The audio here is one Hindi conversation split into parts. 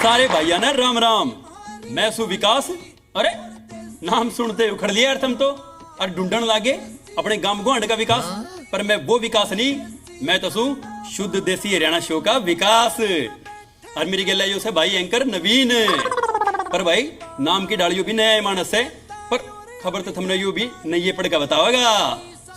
सारे भाइया ना राम राम। मैं सु विकास। अरे नाम सुनते उखड़ लिया यार तुम तो, और ढूंढन लागे अपने गांव गुआंढ का विकास। पर मैं वो विकास नहीं, मैं तो सु शुद्ध देसी हरियाणा शो का विकास। और मेरी गल है भाई एंकर नवीन। पर भाई नाम की डालियों भी नया मानस है, पर खबर तो तुमने यू भी नहीं पढ़ का बताओगा।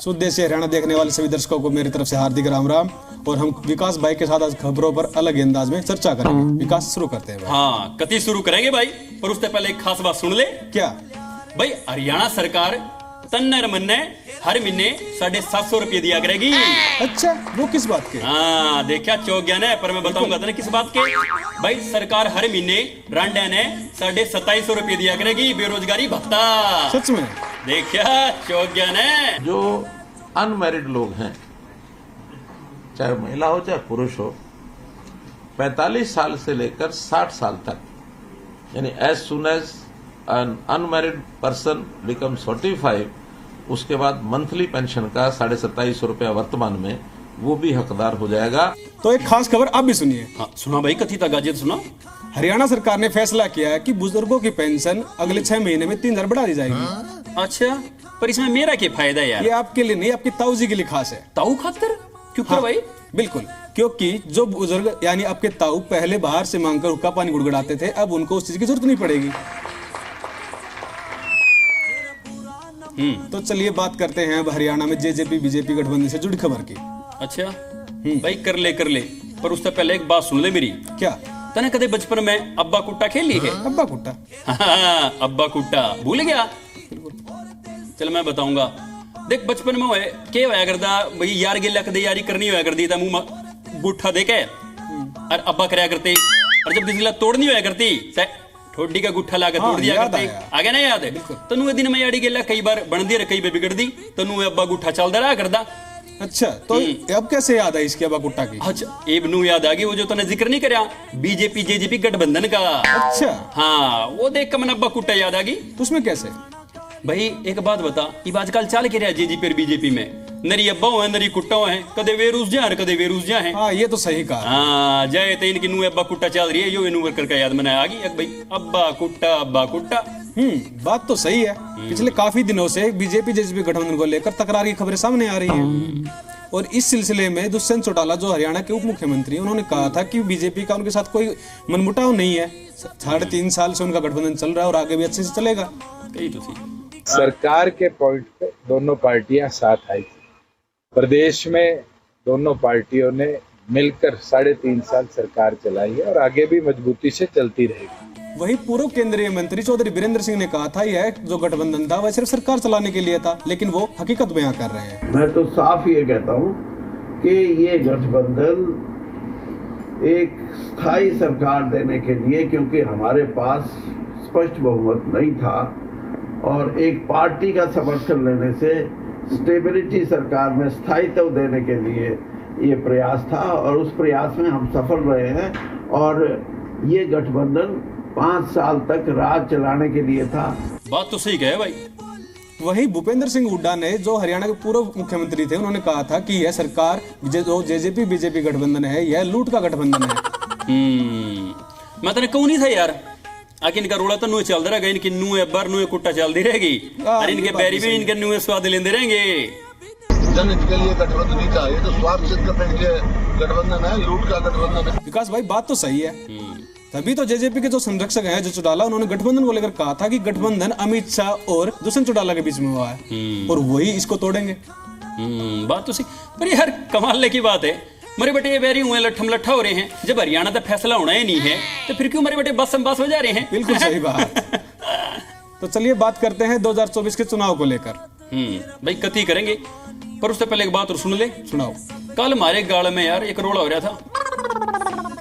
शुद्ध देसी हरियाणा देखने वाले सभी दर्शकों को मेरी तरफ से हार्दिक राम राम। और हम विकास भाई के साथ आज खबरों पर अलग अंदाज में चर्चा करेंगे। विकास शुरू करते हैं भाई। हाँ कति शुरू करेंगे भाई, पर उससे पहले एक खास बात सुन ले। क्या भाई हरियाणा सरकार तन्नर मन्ने हर महीने 750 रुपये दिया करेगी। अच्छा, वो किस बात के? हाँ देखा चौक गया ना, पर मैं बताऊंगा तेने किस बात के। भाई सरकार हर महीने रांडा ने 2750 रुपये दिया करेगी बेरोजगारी भत्ता। सच में? देखा चौक गया ना। जो अनमैरिड लोग हैं, चाहे महिला हो चाहे पुरुष हो, 45 साल से लेकर 60 साल तक, यानी as soon as an unmarried person become 45, उसके बाद मंथली पेंशन का 2750 रुपया वर्तमान में वो भी हकदार हो जाएगा। तो एक खास खबर आप भी सुनिए। हाँ सुना भाई, कथी तक गाजियत सुना। हरियाणा सरकार ने फैसला किया है कि बुजुर्गों की पेंशन अगले 6 महीने में 3000 बढ़ा दी जाएगी। अच्छा, पर इसमें मेरा क्या फायदा है यार? ये आपके लिए नहीं, आपकी ताऊ जी के लिए खास है। ताऊ खातर क्यों? हाँ, भाई बिल्कुल, क्योंकि जो बुजुर्ग यानी आपके ताऊ पहले बाहर से मांगकर हुक्का पानी गुड़गुड़ाते थे, अब उनको उस चीज की जरूरत नहीं पड़ेगी। तो चलिए बात करते हैं अब हरियाणा में जेजेपी बीजेपी गठबंधन से जुड़ी खबर की। अच्छा भाई कर ले, पर उससे पहले एक बात सुन ले मेरी। क्या? तने कदे बचपन में अब्बा कुट्टा खेल ली है? अब्बा कुट्टा? हाँ, अब्बा कुट्टा भूल गया? चल मैं बताऊंगा। देख बचपन में के होया करता भाई, यार गिल्ला कदे यारी करनी होया करती था, मुंह गुट्ठा दे के और अब्बा करया करते। और जब गिल्ला तोड़नी होया करती ठोडी का गुट्ठा लाकर तोड़ दिया करते। आगे ना याद है तनु? दिन में यारी गिल्ला कई बार बन दी, कई बार बिगड़ दी, तनु अब्बा गुट्ठा चलता रहा करता। अच्छा, तो अब कैसे याद आई इसकी अब्बा कुट्टा की? अच्छा एबनू याद आ गई, वो जो तूने जिक्र नहीं करया बीजेपी जेजेपी गठबंधन का। अच्छा हाँ, वो देख के मन अब्बा कुट्टा याद आ गई। तो उसमें कैसे? भाई एक बात बता, ये आजकल चाल के रहा जेजेपी और बीजेपी में, नरी अब्बा है नरी कुट्टा है, कदे वेरूस जा कदे वेरूस जा है। हाँ ये तो सही कहा। हाँ जय ते इनकी नू अब्बा कुट्टा चल रही है, यो इनू वर्कर का याद मनाया आ गई भाई, अब्बा कुट्टा अब्बा कुट्टा। बात तो सही है। पिछले काफी दिनों से बीजेपी जेजेपी गठबंधन को लेकर तकरार की खबरें सामने आ रही हैं। और इस सिलसिले में दुष्यंत चौटाला जो हरियाणा के उप मुख्यमंत्री, उन्होंने कहा था कि बीजेपी का उनके साथ कोई मनमुटाव नहीं है। 3.5 साल से उनका गठबंधन चल रहा है और आगे भी अच्छे से चलेगा। कही तो सही। सरकार के पॉइंट पे दोनों पार्टियां साथ आई थी। प्रदेश में दोनों पार्टियों ने मिलकर 3.5 साल सरकार चलाई है और आगे भी मजबूती से चलती रहेगी। वही पूर्व केंद्रीय मंत्री चौधरी वीरेंद्र सिंह ने कहा था यह जो गठबंधन था वह सिर्फ सरकार चलाने के लिए था, लेकिन वो हकीकत बयां कर रहे हैं। मैं तो साफ ये कहता हूँ कि ये गठबंधन एक स्थायी सरकार देने के लिए, क्योंकि हमारे पास स्पष्ट बहुमत नहीं था और एक पार्टी का समर्थन लेने से स्टेबिलिटी सरकार में स्थायित्व देने के लिए ये प्रयास था और उस प्रयास में हम सफल रहे हैं। और ये गठबंधन 5 साल तक राज चलाने के लिए था। बात तो सही कहे भाई। वही भूपेंद्र सिंह हुड्डा ने, जो हरियाणा के पूर्व मुख्यमंत्री थे, उन्होंने कहा था कि यह सरकार जो जेजेपी बीजेपी गठबंधन है यह लूट का गठबंधन है। मैं तेने कहूँ नहीं था यार, आखिर इनका रोड़ा तो नुए चलता रहेगा, इनकी नुए बर नुए कुट्टा चलती रहेगी और इनके पैरी भी इनके नुए स्वाद लेते रहेंगे। जनहित के लिए गठबंधन नहीं था, ये तो स्वार्थ सिद्ध करने के लिए गठबंधन है, लूट का गठबंधन है। विकास भाई बात तो सही है। तभी तो जेजेपी के जो संरक्षक हैं जो चौटाला, उन्होंने गठबंधन को लेकर कहा था कि गठबंधन अमित शाह और दुष्यंत चौटाला के बीच में हुआ है और वही इसको तोड़ेंगे। बात तो सही, पर यार कमाल की बात है, मेरे बेटे ये बैरी हुए लट्ठम लट्ठा हो रहे हैं। जब हरियाणा तक फैसला होना ही नहीं है तो फिर क्यों मेरे बेटे बस बस हो जा रहे हैं? बिल्कुल सही बात। तो चलिए बात करते हैं 2024 के चुनाव को लेकर। भाई कति करेंगे, पर उससे पहले एक बात और सुन ले। सुनाओ। कल हमारे गाड़ में यार एक रोड़ा हो रहा था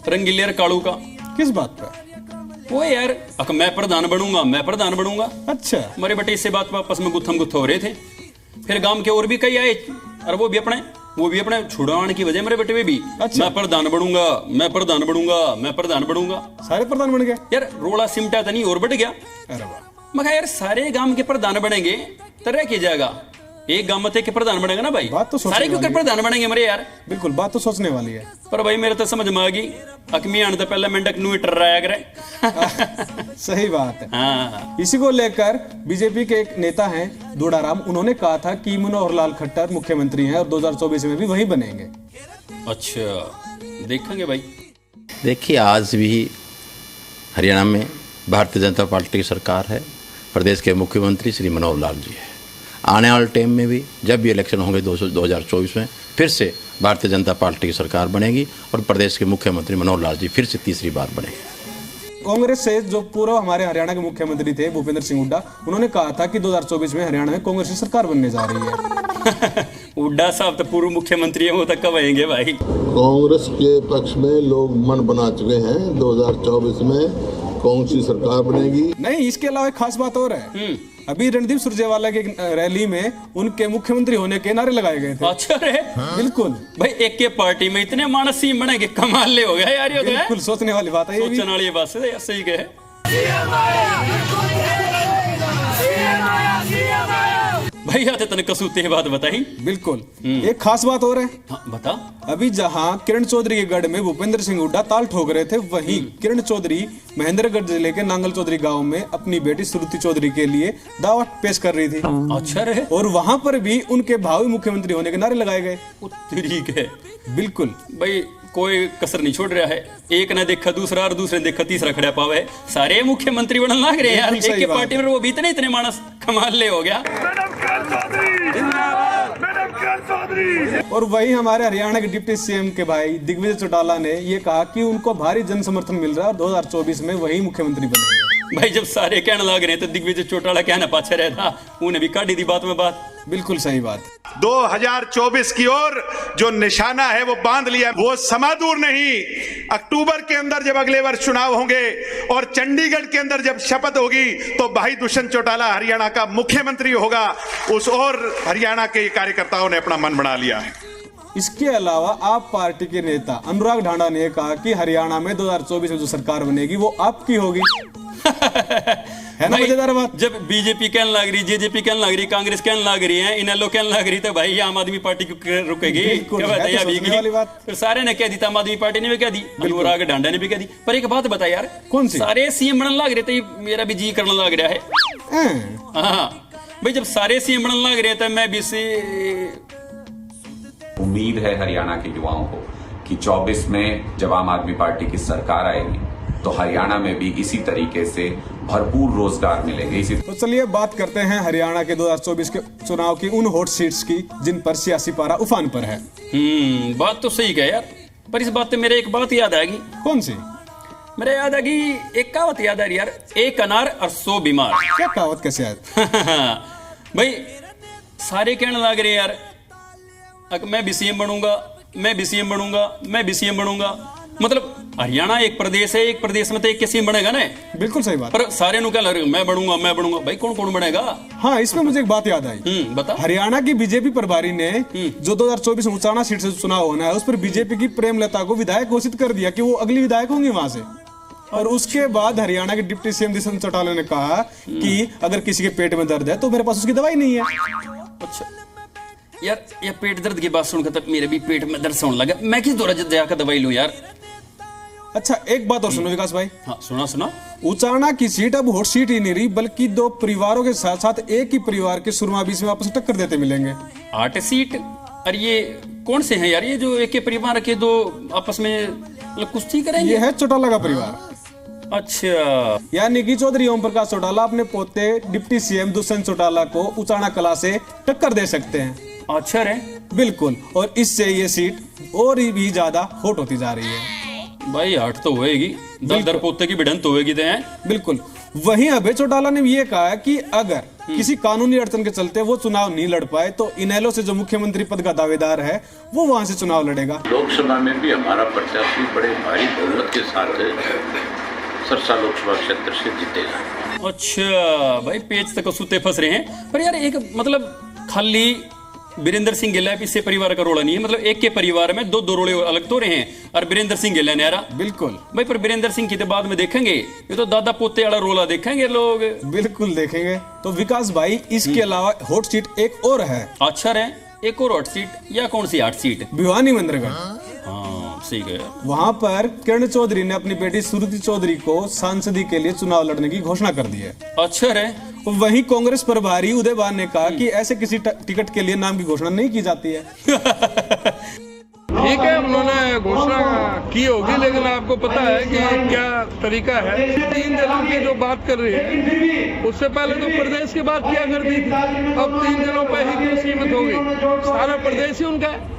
रंगीले कालू का। किस बात पर? वो यार मैं प्रधान बनूंगा, मैं प्रधान बनूंगा। अच्छा। मेरे बेटे इससे बात आपस में गुत्थम गुत्था हो रहे थे। फिर गांव के और भी कई आए और वो भी अपने छुड़ाने की वजह मेरे बेटे में भी। अच्छा। मैं प्रधान बनूंगा, मैं प्रधान बनूंगा, मैं प्रधान बनूंगा। सारे प्रधान बन गए यार। रोड़ा सिमटा था नहीं और बढ़ गया। अरे वाह। मैं यार सारे गांव के प्रधान बनेंगे तो रह के जाएगा, एक गांव में के प्रधान बनेगा ना भाई, बात तो सोचने सारे क्यों वाली है। प्रधान बनेंगे मेरे यार। बिल्कुल, बात तो सोचने वाली है। पर भाई मेरे तो समझ में आ गई, अकमी आने तो पहले मेंढक नू टर रहा करे। सही बात है। हाँ इसी को लेकर बीजेपी के एक नेता हैं दूड़ाराम, उन्होंने कहा था कि मनोहर लाल खट्टर मुख्यमंत्री हैं और 2024 में भी वही बनेंगे। अच्छा देखेंगे भाई। देखिए, आज भी हरियाणा में भारतीय जनता पार्टी की सरकार है, प्रदेश के मुख्यमंत्री श्री मनोहर लाल जी है। आने वाले टाइम में भी जब भी इलेक्शन होंगे 2024 में फिर से भारतीय जनता पार्टी की सरकार बनेगी और प्रदेश के मुख्यमंत्री मनोहर लाल जी फिर से तीसरी बार बनेंगे। कांग्रेस से जो पूर्व हमारे हरियाणा के मुख्यमंत्री थे भूपेंद्र सिंह हुड्डा, उन्होंने कहा था कि 2024 में हरियाणा में कांग्रेस की सरकार बनने जा रही है। हुड्डा साहब तो पूर्व मुख्यमंत्री है, वो तक कब आएंगे भाई। कांग्रेस के पक्ष में लोग मन बना चुके हैं 2024 में कौन सी सरकार बनेगी। नहीं, इसके अलावा एक खास बात और है। अभी रणदीप सुरजेवाला की रैली में उनके मुख्यमंत्री होने के नारे लगाए गए थे। अच्छा रे बिल्कुल भाई, एक के पार्टी में इतने मानस ही बनेंगे, कमाल ले हो गया यार ये तो है। बिल्कुल सोचने वाली बात है ये भी। सोचने वाली बात है, सही कहे। भाई आते तने कसूते बात बताई। बिल्कुल, एक खास बात और है। हाँ, बता। अभी जहां किरण चौधरी के गढ़ में भूपेंद्र सिंह हुड्डा ताल ठोक रहे थे, वहीं किरण चौधरी महेंद्रगढ़ जिले के नांगल चौधरी गांव में अपनी बेटी श्रुति चौधरी के लिए दावा पेश कर रही थी। अच्छा रहे। और वहां पर भी उनके भावी मुख्यमंत्री होने के नारे लगाए गए। ठीक है बिल्कुल भाई, कोई कसर नहीं छोड़ रहा है। एक ने देखा दूसरा और दूसरे ने देखा तीसरा खड़ा पावे, सारे मुख्यमंत्री बनने लग रहे हैं यार। बिल्कुल एक सही के बात पार्टी में वो भी इतने मानस, कमाल ले हो गया। और वही हमारे हरियाणा के डिप्टी सीएम के भाई दिग्विजय चौटाला ने ये कहा कि उनको भारी जन समर्थन मिल रहा है और 2024 में वही मुख्यमंत्री बनेंगे। भाई जब सारे कहने लग रहे तो दिग्विजय चौटाला कहना पाछे रहता, उन्हें भी काटी दी बात में बात। बिल्कुल सही बात। 2024 की ओर जो निशाना है वो बांध लिया, वो समा दूर नहीं। अक्टूबर के अंदर जब अगले वर्ष चुनाव होंगे और चंडीगढ़ के अंदर जब शपथ होगी तो भाई दुष्यंत चौटाला हरियाणा का मुख्यमंत्री होगा। उस और हरियाणा के कार्यकर्ताओं ने अपना मन बना लिया है। इसके अलावा आप पार्टी के नेता अनुराग ढांडा ने कहा कि हरियाणा में 2024 में जो सरकार बनेगी वो आपकी होगी। है ना मजेदार बात। जब बीजेपी कहने लग रही, जेजेपी कहने लग रही, कांग्रेस कहने लग रही है, इनेलो कहने लग रही, तो भाई आम आदमी पार्टी क्यों रुकेगी? क्या बताइए अभी की बात। फिर सारे ने कह दी, आम आदमी पार्टी ने भी कह दी, अनुराग ढांडा ने भी कह दी। पर एक बात बता यार, कौन सी? सारे सीएम बनने लग रहे थे, मेरा भी जी करने लग रहा है। हाँ भाई, जब सारे सीएम बनने लग रहे थे, मैं भी से उम्मीद है हरियाणा के युवाओं को कि 24 में जब आम आदमी पार्टी की सरकार आएगी तो हरियाणा में भी इसी तरीके से भरपूर रोजगार मिलेंगे। इसी तो चलिए बात करते हैं हरियाणा के 2024 के चुनाव की उन हॉट सीट्स की जिन पर सियासी पारा उफान पर है। बात तो सही है यार, पर इस बात से मेरे एक बात याद आएगी। कौन सी? मेरे याद आएगी, एक कहावत याद आ रही यार, एक अनार और 100 बीमार। क्या कहावत कैसे याद? भाई सारे कहने लग रहे यार, मैं भी सीएम बनूंगा, मैं भी सीएम बनूंगा, मैं भी सीएम बनूंगा। मतलब हरियाणा एक प्रदेश है, एक प्रदेश में तो एक सीएम बनेगा ना। बिल्कुल सही बात। पर सारे नु क्या लग रहे, मैं बनूंगा, मैं बनूंगा। भाई कौन कौन बनेगा? हाँ, इसमें मुझे एक बात याद आई। बता। हरियाणा की बीजेपी प्रभारी ने जो 2024 में उचाना सीट से चुनाव होना है, उस पर बीजेपी की प्रेमलता को विधायक घोषित कर दिया कि वो अगली विधायक होंगी वहां से। और उसके बाद हरियाणा के डिप्टी सीएम दुष्यंत चौटाला ने कहा कि अगर किसी के पेट में दर्द है तो मेरे पास उसकी दवाई नहीं है। अच्छा यार, ये पेट दर्द की बात सुनकर तब मेरे भी पेट में दर्द होने लगा। मैं किस दौरान जाकर दवाई लूं यार। अच्छा एक बात और सुनो विकास भाई। हाँ सुना सुना। उचाना की सीट अब हॉट सीट ही नहीं रही, बल्कि दो परिवारों के साथ साथ एक ही परिवार के सुरमा बीच में आपस में टक्कर देते मिलेंगे। 8 सीट? अरे ये कौन से हैं यार, ये जो एक ही परिवार के दो आपस में कुश्ती करेंगे? ये है चौटाला का परिवार। अच्छा, यानी कि चौधरी ओम प्रकाश चौटाला अपने पोते डिप्टी सीएम दुष्यंत चौटाला को उचाना कला से टक्कर दे सकते हैं। अच्छा रे। बिल्कुल, और इससे ये सीट और भी ज्यादा हॉट होती जा रही है। भाई हट तो होएगी, दर पोते की भिड़ंत होएगी। बिल्कुल। वहीं अभय चौटाला ने ये कहा कि अगर किसी कानूनी अड़चन के चलते वो चुनाव नहीं लड़ पाए तो इनेलो से जो मुख्यमंत्री पद का दावेदार है वो वहां से चुनाव लड़ेगा। लोकसभा में भी हमारा प्रत्याशी बड़े भारी बहुमत के साथ सरसा लोकसभा क्षेत्र से जीतेगा। अच्छा भाई, पेच तक सूते फंस रहे हैं। पर यार एक मतलब खाली वीरेंद्र सिंह गिल्ला इससे परिवार का रोड़ा नहीं है, मतलब एक के परिवार में दो दो रोड़े अलग तो रहे हैं और वीरेंद्र सिंह गिल्ला न्यारा। बिल्कुल भाई, पर वीरेंद्र सिंह की तो बाद में देखेंगे, ये तो दादा पोते वाला रोला देखेंगे लोग। बिल्कुल देखेंगे। तो विकास भाई, इसके अलावा हॉट सीट एक और है। अच्छा रे, एक और हॉट सीट, या कौन सी हॉट सीट? भिवानी मंदरगढ़। हाँ, सही गया। वहां पर किरण चौधरी ने अपनी बेटी सुरुचि चौधरी को सांसदी के लिए चुनाव लड़ने की घोषणा कर दी है। अच्छा रे। वहीं कांग्रेस प्रभारी उदय भान ने कहा कि ऐसे किसी टिकट के लिए नाम की घोषणा नहीं की जाती है। ठीक है, उन्होंने घोषणा की होगी, लेकिन आपको पता है कि क्या तरीका है। 3 जिलों की जो बात कर रही है, उससे पहले तो प्रदेश की बात किया करती थी, अब 3 जिलों पर ही क्यों सीमित हो गई? सारा प्रदेश ही उनका है।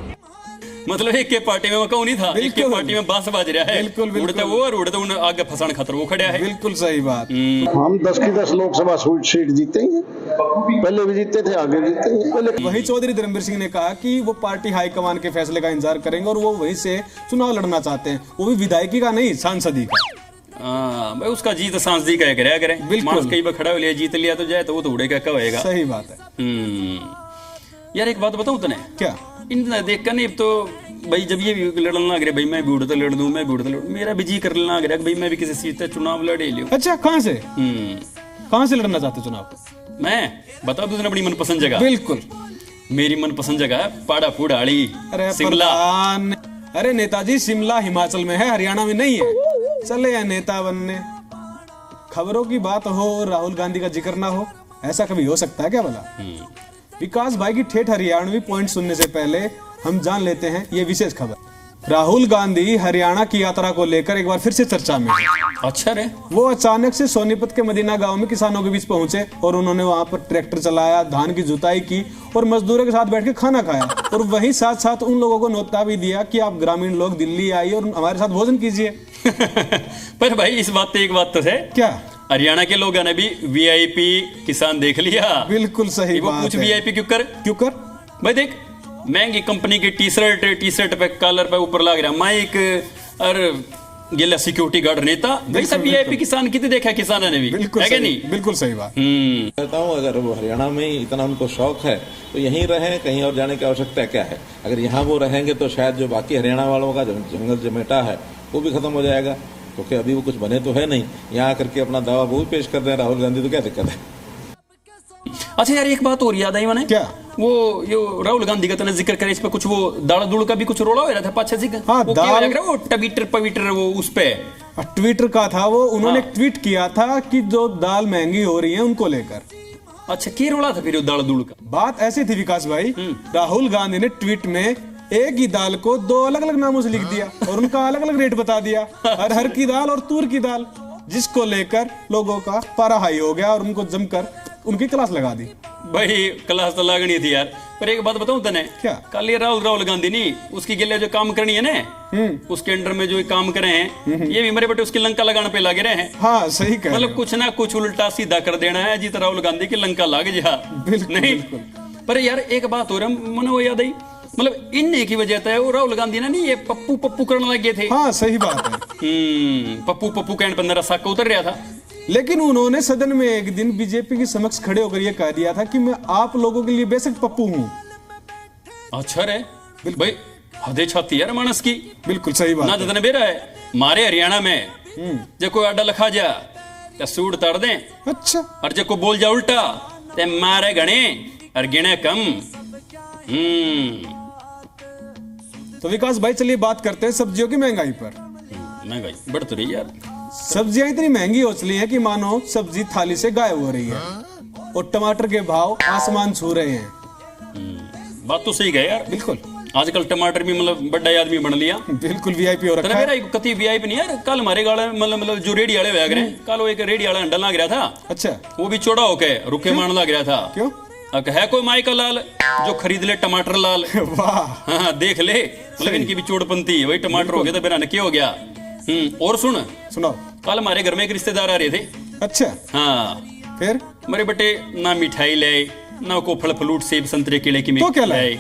मतलब एक के पार्टी में वो नहीं था, एक के पार्टी में बांस बाज रहा है। बिल्कुल, बिल्कुल। उड़ता वो और उड़ता उन आगे फंसाने खतर वो खड़ा है। बिल्कुल सही बात। हम 10 की 10 लोकसभा सीट जीतेंगे, पहले भी जीते थे, आगे जीतेंगे। पहले वही चौधरी धर्मवीर सिंह ने कहा कि वो पार्टी हाईकमान के फैसले का इंतजार करेंगे और वो वहीं से चुनाव लड़ना चाहते हैं, वो भी विधायकी का नहीं, सांसदी का। भाई, उसका जीत सांसदी का करे करे। बिल्कुल, कई बार खड़ा हो लिया, जीत लिया तो जाए तो वो तो उड़ेगा, क्या होएगा। सही बात है। यार एक बात बताऊं तने, क्या? इन देख कर नहीं तो भाई, जब ये लड़ने लग रहे, भाई मैं भी उड़ता लड़ दूं, मैं भी उड़ता लड़, मेरा भी जी करने लग रहा, भाई मैं भी किसी सीट से चुनाव लड़े लियो। अच्छा, कहाँ से? कहाँ से लड़ना चाहते चुनाव? मैं बता दूं अपनी मनपसंद जगह। बिल्कुल, मेरी मनपसंद जगह है पाड़ा पुड़ाड़ी, शिमला। अरे नेताजी, शिमला हिमाचल में है, हरियाणा में नहीं है। चले या नेता बनने, खबरों की बात हो, राहुल गांधी का जिक्र ना हो, ऐसा कभी हो सकता है क्या भला? विकास भाई की ठेठ हरियाणवी पॉइंट सुनने से पहले हम जान लेते हैं ये विशेष खबर। राहुल गांधी हरियाणा की यात्रा को लेकर एक बार फिर से चर्चा में। अच्छा रे। वो अचानक से सोनीपत के मदीना गांव में किसानों के बीच पहुंचे और उन्होंने वहां पर ट्रैक्टर चलाया, धान की जुताई की और मजदूरों के साथ बैठ के खाना खाया और वहीं साथ साथ उन लोगों को न्योता भी दिया कि आप ग्रामीण लोग दिल्ली आइए और हमारे साथ भोजन कीजिए। पर भाई, इस बात पे एक बात तो है, क्या? हरियाणा के लोगों ने भी वीआईपी किसान देख लिया। बिल्कुल सही बात है। वो कुछ वीआईपी क्यों कर भाई, देख महंगी कंपनी की टी शर्ट पे कॉलर पे ऊपर लग रहा माइक और गिला सिक्योरिटी गार्ड नेता, भाई सब वीआईपी किसान कितने देखा किसानों ने भी, है क्या नहीं? बिल्कुल सही बात। कहता हूँ, अगर वो हरियाणा में इतना उनको शौक है तो यहीं रहें, कहीं और जाने की आवश्यकता क्या है? अगर यहाँ वो रहेंगे तो शायद जो बाकी हरियाणा वालों का जंगल जमेटा है वो भी खत्म हो जाएगा, क्योंकि अभी वो कुछ बने तो है नहीं। यहाँ आकर के अपना दावा वो भी पेश कर रहे हैं राहुल गांधी, तो क्या दिक्कत है? अच्छा यार, एक बात और याद आई मैंने। क्या? वो यो राहुल गांधी का तने जिक्र करे, इस पे कुछ वो दाल दूल का भी कुछ रोड़ा हो रहा था पाछे से। हाँ, वो क्या लग रहा है, वो ट्विटर वो उस पे ट्विटर का था वो, उन्होंने ट्वीट किया था कि जो दाल महंगी हो रही है उनको लेकर। अच्छा, क्या रोड़ा था फिर दाल दूल का? बात ऐसी थी विकास भाई, राहुल गांधी ने ट्वीट में एक ही दाल को 2 अलग अलग नामों से लिख दिया और उनका अलग अलग रेट बता दिया, अरहर की दाल और तूर की दाल, जिसको लेकर लोगों का पारा हाई हो गया और उनको जमकर उनकी क्लास लगा दी। भाई क्लास तो लगनी थी यार। पर एक बात बताऊं तने, क्या? कल ये राहुल गांधी नहीं, उसकी गिले जो काम करनी है ना, उसके अंडर में जो काम करे हैं, ये भी मेरे बेटे उसकी लंका लगाने पे लगे रहे हैं। हाँ, सही कह, मतलब कुछ ना कुछ उल्टा सीधा कर देना है जीत राहुल गांधी की लंका लाग जा। नहीं, पर यार एक बात हो रहा मन वो याद आई, मतलब इन की वजह से वो राहुल गांधी ने नहीं ये पप्पू करने लगे थे। हाँ, सही बात है। पप्पू कहने पर मेरा साका उतर रहा था। लेकिन उन्होंने सदन में एक दिन बीजेपी के समक्ष खड़े होकर यह कह दिया था कि मैं आप लोगों के लिए बेशक पप्पू हूँ। अच्छा रे भाई, हदे छाती यार मानस की। बिल्कुल सही बात ना तो बेरा है मारे हरियाणा में जो कोई अड्डा लिखा जा तो सूट तड़ दे। अच्छा, और जो को बोल जा उल्टा ते मारे गणे और गिने कम। तो विकास भाई, चलिए बात करते हैं सब्जियों की महंगाई पर। महंगाई बढ़ तो रही यार, सब्जियां इतनी महंगी हो चली हैं कि मानो सब्जी थाली से गायब हो रही है और टमाटर के भाव आसमान छू रहे हैं। बात तो सही है यार। बिल्कुल, आजकल टमाटर भी मतलब बड़ा आदमी बन लिया। बिल्कुल वीआईपी हो रखा है। कति वीआईपी नहीं यार। कल हमारे गाड़े मतलब जो रेडी वाले वह रहे, कल वो एक रेडी वाला अंडा लग रहा था। अच्छा, वो भी चौड़ा होके रुके मान लग रहा था। क्यों? है कोई माई का लाल जो खरीद ले टमाटर लाल। वाह, हाँ देख ले, मतलब इनकी भी चोड़पंथी वही टमाटर हो गया तो बिना क्या हो गया। और सुनाओ, कल हमारे घर में एक रिश्तेदार आ रहे थे। अच्छा, हाँ, फिर मेरे बेटे ना मिठाई ले ना को फल फ्रूट सेब संतरे केले की तो क्या लाए?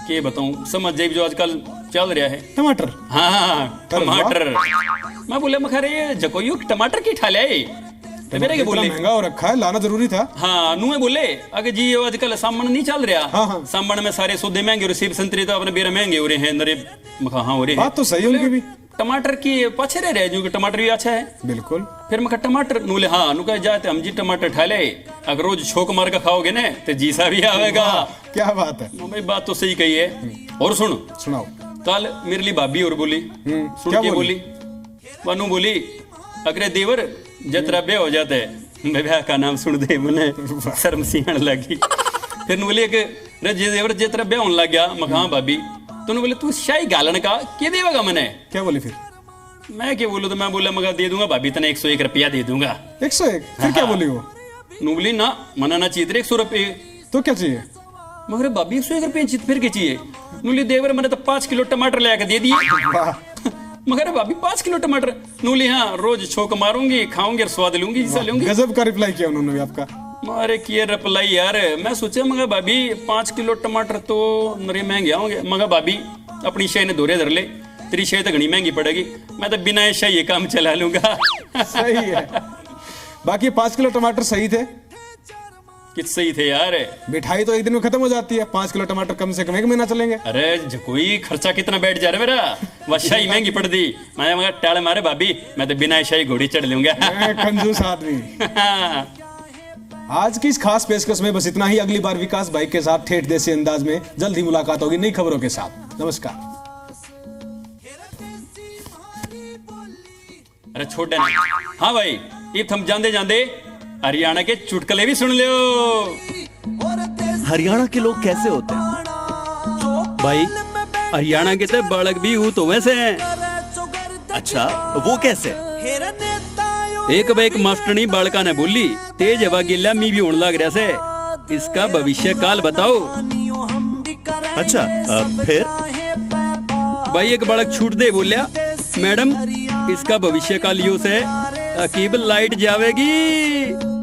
के बताऊं, समझ जाए जो आजकल चल रहा है टमाटर। हाँ, टमाटर। मैं बोले मखरे जको यू टमाटर की ठा ले मेरे के बोले महंगा हो रखा है, लाना जरूरी था। हाँ नुए बोले अगर जी ये आजकल सामान नहीं चल रहा। हाँ। सामान में सारे सौदे महंगे हो रहे, सेब संतरे तो अपने बेरा महंगे हो रहे हैं, नरे मखा हाँ हो रहे हैं। बात तो सही है उनकी भी। टमाटर की पाछे रह रहे जो टमाटर भी अच्छा है। बिल्कुल। फिर मैं टमाटर नूले हाँ नु कह जाते हम जी टमाटर ठा ले, अगर रोज छोक मार का खाओगे ना तो जीसा भी आवेगा। क्या बात है भाई, बात तो सही कही है। और सुनाओ। कल मेरे लिए भाभी और बोली, सुन के बोली वनु बोली अगर देवर जतरा ब्याह हो जाता है, मैं ब्याह का नाम सुन दे मैंने शर्म सी आने लगी। फिर बोली देवर जतरा ब्याह होने लग गया, मैं हाँ भाभी। तो बोले तू शाही गालन का क्या देगा मैंने। क्या बोली फिर? मैं क्या बोलूं, तो मैं बोला मगर दे दूंगा भाभी तने 101 रुपया दे दूंगा। 101? फिर क्या बोली वो? बोली ना मना ना चाहिए 100 रुपये। तो क्या चाहिए? मगर भाभी 101 रुपये फिर क्या चाहिए? नूली देवर मैंने तो 5 किलो टमाटर ले आकर दे दिए। मगर भाभी 5 किलो टमाटर। नूली हाँ रोज छोक मारूंगी, खाऊंगी और स्वाद लूंगी, जिसा लूंगी। गजब का रिप्लाई किया उन्होंने भी आपका। अरे किए रिप्लाई यार, मैं सोचा मगर भाभी 5 किलो टमाटर तो नरे महंगे होंगे। मगर भाभी अपनी शाही ने दोरे धर ले, तेरी शाही तो घनी महंगी पड़ेगी, मैं तो बिना शाही ये काम चला लूंगा। सही है। बाकी 5 किलो टमाटर सही थे? कित सही थे यार। मिठाई तो एक दिन में खत्म हो जाती है, 5 किलो टमाटर कम से कम 1 महीना चलेंगे। अरे कोई खर्चा कितना बैठ जा रहा है मेरा, वह शाही महंगी पड़ दी। मैं मगर टाल मारे भाभी, मैं तो बिना शाही घोड़ी चढ़ लूंगा। कंजूस आदमी। आज की इस खास पेशकश में बस इतना ही। अगली बार विकास भाई के साथ ठेठ देसी अंदाज में जल्द ही मुलाकात होगी नई खबरों के साथ। नमस्कार। अरे छोड़ देना। हाँ भाई, ये हम जाते जाते हरियाणा के चुटकुले भी सुन लो। हरियाणा के लोग कैसे होते हैं? भाई हरियाणा के तो बालक भी हूँ तो वैसे हैं। अच्छा, वो कैसे? एक मास्टरनी बालका ने बोली तेज हवा गिल्ला मी भी होने लग रहा से, इसका भविष्य काल बताओ। अच्छा फिर? भाई एक बालक छूट दे बोलिया मैडम इसका भविष्य काल यो से अकीब लाइट जावेगी।